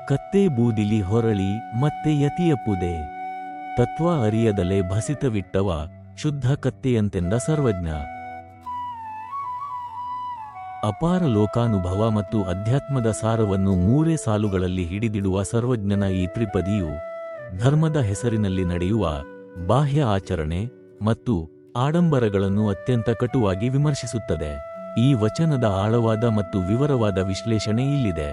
ಕತ್ತೆ ಬೂದಿಲಿ ಹೊರಳಿ ಮತ್ತೆ ಯತಿಯಪ್ಪುದೆ. ತತ್ವ ಅರಿಯದಲೆ ಭಸಿತವಿಟ್ಟವ ಶುದ್ಧ ಕತ್ತೆಯಂತೆಂದ ಸರ್ವಜ್ಞ. ಅಪಾರ ಲೋಕಾನುಭವ ಮತ್ತು ಅಧ್ಯಾತ್ಮದ ಸಾರವನ್ನು ಮೂರೇ ಸಾಲುಗಳಲ್ಲಿ ಹಿಡಿದಿಡುವ ಸರ್ವಜ್ಞನ ಈ ತ್ರಿಪದಿಯು ಧರ್ಮದ ಹೆಸರಿನಲ್ಲಿ ನಡೆಯುವ ಬಾಹ್ಯ ಆಚರಣೆ ಮತ್ತು ಆಡಂಬರಗಳನ್ನು ಅತ್ಯಂತ ಕಟುವಾಗಿ ವಿಮರ್ಶಿಸುತ್ತದೆ. ಈ ವಚನದ ಆಳವಾದ ಮತ್ತು ವಿವರವಾದ ವಿಶ್ಲೇಷಣೆ ಇಲ್ಲಿದೆ.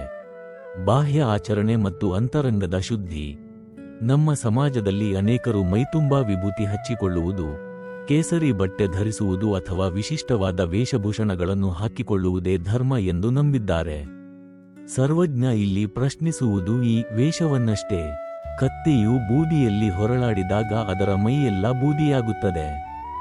ಬಾಹ್ಯ ಆಚರಣೆ ಮತ್ತು ಅಂತರಂಗದ ಶುದ್ಧಿ. ನಮ್ಮ ಸಮಾಜದಲ್ಲಿ ಅನೇಕರು ಮೈತುಂಬಾ ವಿಭೂತಿ ಹಚ್ಚಿಕೊಳ್ಳುವುದು, ಕೇಸರಿ ಬಟ್ಟೆ ಧರಿಸುವುದು ಅಥವಾ ವಿಶಿಷ್ಟವಾದ ವೇಷಭೂಷಣಗಳನ್ನು ಹಾಕಿಕೊಳ್ಳುವುದೇ ಧರ್ಮ ಎಂದು ನಂಬಿದ್ದಾರೆ. ಸರ್ವಜ್ಞ ಇಲ್ಲಿ ಪ್ರಶ್ನಿಸುವುದು ಈ ವೇಷವನ್ನಷ್ಟೇ. ಕತ್ತೆಯು ಬೂದಿಯಲ್ಲಿ ಹೊರಳಾಡಿದಾಗ ಅದರ ಮೈಯೆಲ್ಲ ಬೂದಿಯಾಗುತ್ತದೆ.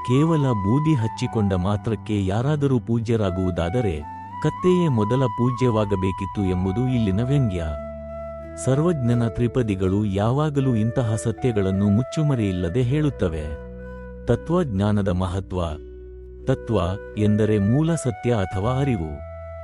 ಕೇವಲ ಬೂದಿ ಹಚ್ಚಿಕೊಂಡ ಮಾತ್ರಕ್ಕೆ ಯಾರಾದರೂ ಪೂಜ್ಯರಾಗುವುದಾದರೆ ಕತ್ತೆಯೇ ಮೊದಲ ಪೂಜ್ಯವಾಗಬೇಕಿತ್ತು ಎಂಬುದು ಇಲ್ಲಿನ ವ್ಯಂಗ್ಯ. ಸರ್ವಜ್ಞನ ತ್ರಿಪದಿಗಳು ಯಾವಾಗಲೂ ಇಂತಹ ಸತ್ಯಗಳನ್ನು ಮುಚ್ಚುಮರೆಯಿಲ್ಲದೆ ಹೇಳುತ್ತವೆ. ತತ್ವಜ್ಞಾನದ ಮಹತ್ವ. ತತ್ವ ಎಂದರೆ ಮೂಲ ಸತ್ಯ ಅಥವಾ ಅರಿವು.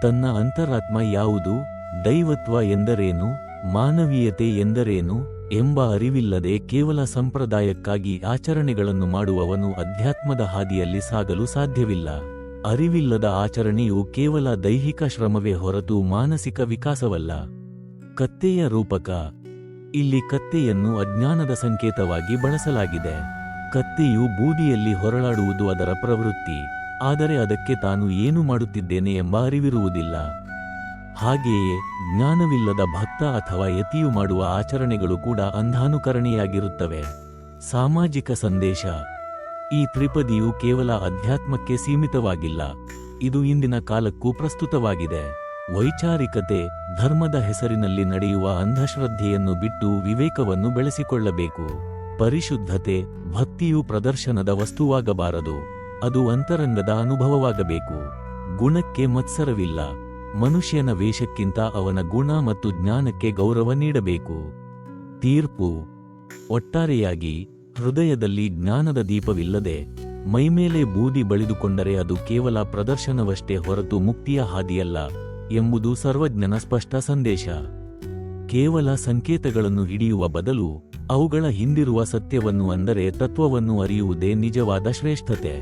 ತನ್ನ ಅಂತರಾತ್ಮ ಯಾವುದು, ದೈವತ್ವ ಎಂದರೇನು, ಮಾನವೀಯತೆ ಎಂದರೇನು ಎಂಬ ಅರಿವಿಲ್ಲದೆ ಕೇವಲ ಸಂಪ್ರದಾಯಕ್ಕಾಗಿ ಆಚರಣೆಗಳನ್ನು ಮಾಡುವವನು ಅಧ್ಯಾತ್ಮದ ಹಾದಿಯಲ್ಲಿ ಸಾಗಲು ಸಾಧ್ಯವಿಲ್ಲ. ಅರಿವಿಲ್ಲದ ಆಚರಣೆಯು ಕೇವಲ ದೈಹಿಕ ಶ್ರಮವೇ ಹೊರತು ಮಾನಸಿಕ ವಿಕಾಸವಲ್ಲ. ಕತ್ತೆಯ ರೂಪಕ. ಇಲ್ಲಿ ಕತ್ತೆಯನ್ನು ಅಜ್ಞಾನದ ಸಂಕೇತವಾಗಿ ಬಳಸಲಾಗಿದೆ. ಕತ್ತೆಯು ಬೂದಿಯಲ್ಲಿ ಹೊರಳಾಡುವುದು ಅದರ ಪ್ರವೃತ್ತಿ, ಆದರೆ ಅದಕ್ಕೆ ತಾನು ಏನು ಮಾಡುತ್ತಿದ್ದೇನೆ ಎಂಬ ಅರಿವಿರುವುದಿಲ್ಲ. ಹಾಗೆಯೇ ಜ್ಞಾನವಿಲ್ಲದ ಭಕ್ತ ಅಥವಾ ಯತಿಯು ಮಾಡುವ ಆಚರಣೆಗಳು ಕೂಡ ಅಂಧಾನುಕರಣೆಯಾಗಿರುತ್ತವೆ. ಸಾಮಾಜಿಕ ಸಂದೇಶ. ಈ ತ್ರಿಪದಿಯು ಕೇವಲ ಅಧ್ಯಾತ್ಮಕ್ಕೆ ಸೀಮಿತವಾಗಿಲ್ಲ, ಇದು ಇಂದಿನ ಕಾಲಕ್ಕೂ ಪ್ರಸ್ತುತವಾಗಿದೆ. ವೈಚಾರಿಕತೆ. ಧರ್ಮದ ಹೆಸರಿನಲ್ಲಿ ನಡೆಯುವ ಅಂಧಶ್ರದ್ಧೆಯನ್ನು ಬಿಟ್ಟು ವಿವೇಕವನ್ನು ಬೆಳೆಸಿಕೊಳ್ಳಬೇಕು. ಪರಿಶುದ್ಧತೆ. ಭಕ್ತಿಯು ಪ್ರದರ್ಶನದ ವಸ್ತುವಾಗಬಾರದು, ಅದು ಅಂತರಂಗದ ಅನುಭವವಾಗಬೇಕು. ಗುಣಕ್ಕೆ ಮತ್ಸರವಿಲ್ಲ. ಮನುಷ್ಯನ ವೇಷಕ್ಕಿಂತ ಅವನ ಗುಣ ಮತ್ತು ಜ್ಞಾನಕ್ಕೆ ಗೌರವ ನೀಡಬೇಕು. ತೀರ್ಪು. ಒಟ್ಟಾರೆಯಾಗಿ ಹೃದಯದಲ್ಲಿ ಜ್ಞಾನದ ದೀಪವಿಲ್ಲದೆ ಮೈಮೇಲೆ ಬೂದಿ ಬಳಿದುಕೊಂಡರೆ ಅದು ಕೇವಲ ಪ್ರದರ್ಶನವಷ್ಟೇ ಹೊರತು ಮುಕ್ತಿಯ ಹಾದಿಯಲ್ಲ ಎಂಬುದು ಸರ್ವಜ್ಞನ ಸ್ಪಷ್ಟ ಸಂದೇಶ. ಕೇವಲ ಸಂಕೇತಗಳನ್ನು ಹಿಡಿಯುವ ಬದಲು ಅವುಗಳ ಹಿಂದಿರುವ ಸತ್ಯವನ್ನು ಅಂದರೆ ತತ್ವವನ್ನು ಅರಿಯುವುದೇ ನಿಜವಾದ ಶ್ರೇಷ್ಠತೆ.